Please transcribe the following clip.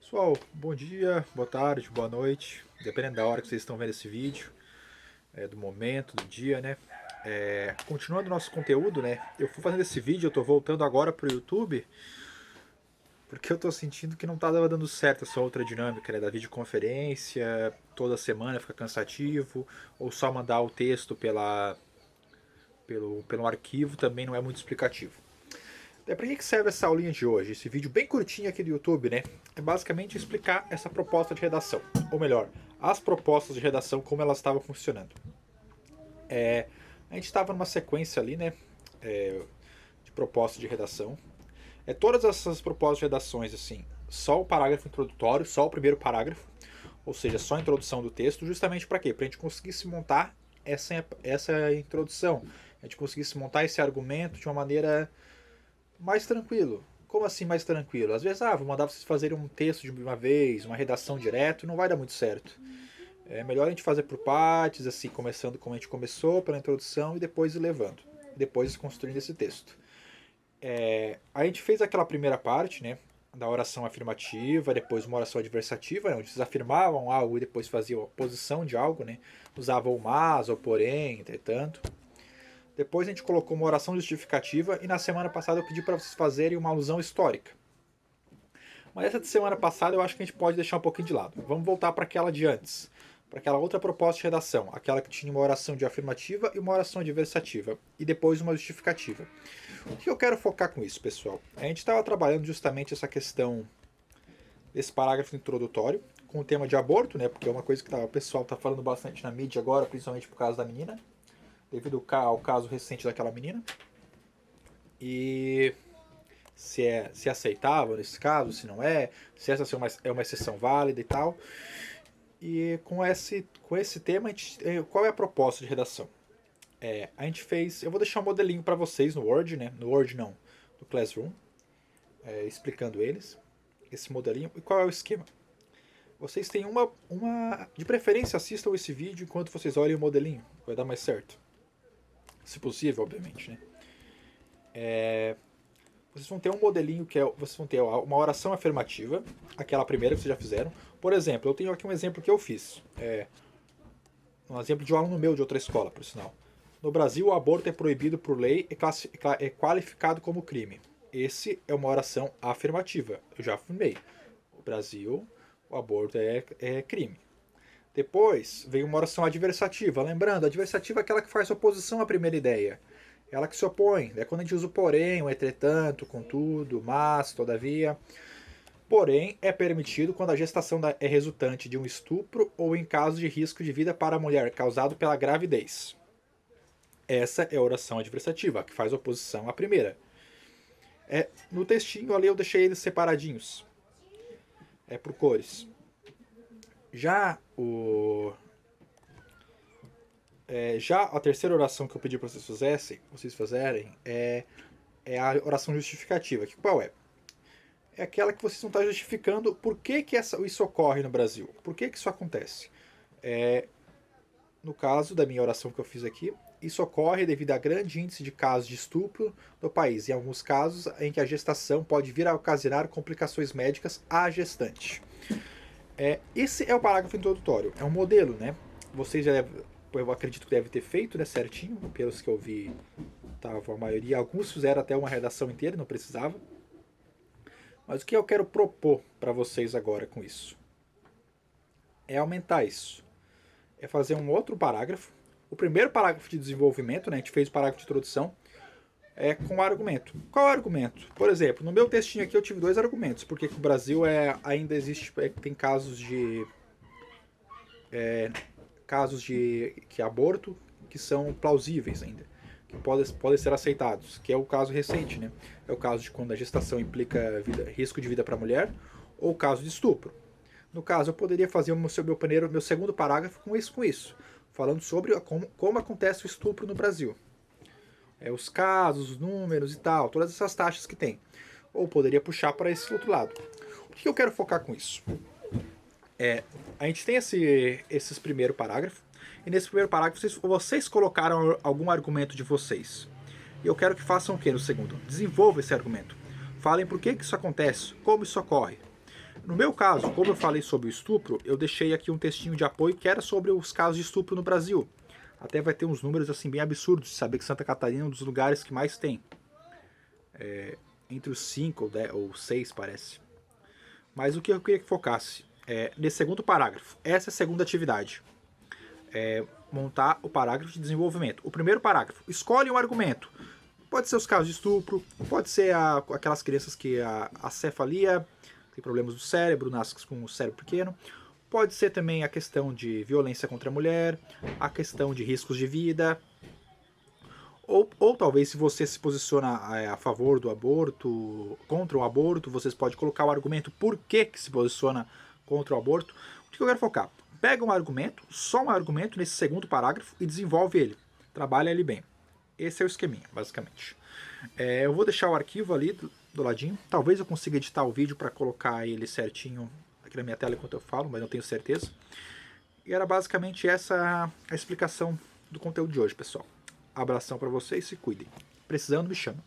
Pessoal, bom dia, boa tarde, boa noite, dependendo da hora que vocês estão vendo esse vídeo, do momento, do dia, né? Continuando nosso conteúdo, né? Eu fui fazendo esse vídeo, eu tô voltando agora pro YouTube, porque eu tô sentindo que não tá dando certo essa outra dinâmica, né? Da videoconferência, toda semana fica cansativo, ou só mandar o texto pelo arquivo também não é muito explicativo. Para que serve essa aulinha de hoje? Esse vídeo bem curtinho aqui do YouTube, né? É basicamente explicar essa proposta de redação. Ou melhor, as propostas de redação, como elas estavam funcionando. A gente estava numa sequência ali, né? De propostas de redação. Todas essas propostas de redações, assim, só o parágrafo introdutório, só o primeiro parágrafo, ou seja, só a introdução do texto, justamente para quê? Para a gente conseguisse montar essa introdução, a gente conseguisse montar esse argumento de uma maneira mais tranquilo. Como assim mais tranquilo? Às vezes, vou mandar vocês fazerem um texto de uma vez, uma redação direto, não vai dar muito certo. É melhor a gente fazer por partes, assim, começando como a gente começou, pela introdução, e depois ir levando. Depois construindo esse texto. A gente fez aquela primeira parte, né? Da oração afirmativa, depois uma oração adversativa, né, onde vocês afirmavam algo e depois faziam a posição de algo, né? Usavam o mas, ou porém, entretanto. Depois a gente colocou uma oração justificativa e na semana passada eu pedi para vocês fazerem uma alusão histórica. Mas essa de semana passada eu acho que a gente pode deixar um pouquinho de lado. Vamos voltar para aquela de antes, para aquela outra proposta de redação, aquela que tinha uma oração de afirmativa e uma oração adversativa, e depois uma justificativa. O que eu quero focar com isso, pessoal? A gente estava trabalhando justamente essa questão desse parágrafo introdutório, com o tema de aborto, né? Porque é uma coisa que o pessoal está falando bastante na mídia agora, principalmente por causa da menina, devido ao caso recente daquela menina. E se é aceitável nesse caso, se não é, se essa é uma exceção válida e tal. E com esse tema, qual é a proposta de redação? A gente fez. Eu vou deixar um modelinho para vocês no Word, né? No Word não, no Classroom, explicando esse modelinho. E qual é o esquema? Vocês têm uma. De preferência, assistam esse vídeo enquanto vocês olhem o modelinho, vai dar mais certo. Se possível, obviamente, né? Vocês vão ter um modelinho vocês vão ter uma oração afirmativa, aquela primeira que vocês já fizeram. Por exemplo, eu tenho aqui um exemplo que eu fiz. Um exemplo de um aluno meu de outra escola, por sinal. No Brasil, o aborto é proibido por lei e é qualificado como crime. Esse é uma oração afirmativa. Eu já afirmei. No Brasil, o aborto é crime. Depois veio uma oração adversativa. Lembrando, a adversativa é aquela que faz oposição à primeira ideia. Ela que se opõe. É quando a gente usa o porém, o entretanto, contudo, mas, todavia. Porém, é permitido quando a gestação é resultante de um estupro ou em caso de risco de vida para a mulher causado pela gravidez. Essa é a oração adversativa, que faz oposição à primeira. No textinho ali eu deixei eles separadinhos. Por cores. Já já a terceira oração que eu pedi para vocês fazerem é a oração justificativa. Que qual é? É aquela que vocês vão estar justificando por que isso ocorre no Brasil. Por que isso acontece? No caso da minha oração que eu fiz aqui, isso ocorre devido a grande índice de casos de estupro no país, em alguns casos em que a gestação pode vir a ocasionar complicações médicas à gestante. Esse é o parágrafo introdutório, é um modelo, né? Vocês já eu acredito que deve ter feito, né, certinho, pelos que eu vi, tava a maioria, alguns fizeram até uma redação inteira, não precisava. Mas o que eu quero propor para vocês agora com isso? É aumentar isso. É fazer um outro parágrafo. O primeiro parágrafo de desenvolvimento, né, a gente fez o parágrafo de introdução, com argumento. Qual é o argumento? Por exemplo, no meu textinho aqui eu tive dois argumentos. Porque o Brasil ainda existe, tem casos de aborto que são plausíveis ainda, que podem ser aceitados, que é o caso recente, né? É o caso de quando a gestação implica risco de vida para a mulher, ou o caso de estupro. No caso, eu poderia fazer meu segundo parágrafo com isso, falando sobre como acontece o estupro no Brasil. Os casos, os números e tal, todas essas taxas que tem. Ou poderia puxar para esse outro lado. O que eu quero focar com isso? A gente tem esses primeiro parágrafo, e nesse primeiro parágrafo vocês colocaram algum argumento de vocês. E eu quero que façam o que no segundo? Desenvolvam esse argumento. Falem por que isso acontece, como isso ocorre. No meu caso, como eu falei sobre o estupro, eu deixei aqui um textinho de apoio que era sobre os casos de estupro no Brasil. Até vai ter uns números assim bem absurdos de saber que Santa Catarina é um dos lugares que mais tem. Entre os 5 ou 10, ou 6, parece. Mas o que eu queria que focasse nesse segundo parágrafo. Essa é a segunda atividade. Montar o parágrafo de desenvolvimento. O primeiro parágrafo. Escolhe um argumento. Pode ser os casos de estupro, pode ser aquelas crianças que a cefalia, tem problemas do cérebro, nascem com o cérebro pequeno. Pode ser também a questão de violência contra a mulher, a questão de riscos de vida. Ou talvez, se você se posiciona a favor do aborto, contra o aborto, vocês podem colocar o argumento por que se posiciona contra o aborto. O que eu quero focar? Pega um argumento, só um argumento nesse segundo parágrafo e desenvolve ele. Trabalha ele bem. Esse é o esqueminha, basicamente. Eu vou deixar o arquivo ali do ladinho. Talvez eu consiga editar o vídeo para colocar ele certinho aqui na minha tela enquanto eu falo, mas não tenho certeza. E era basicamente essa a explicação do conteúdo de hoje, pessoal. Abração para vocês, se cuidem. Precisando, me chama.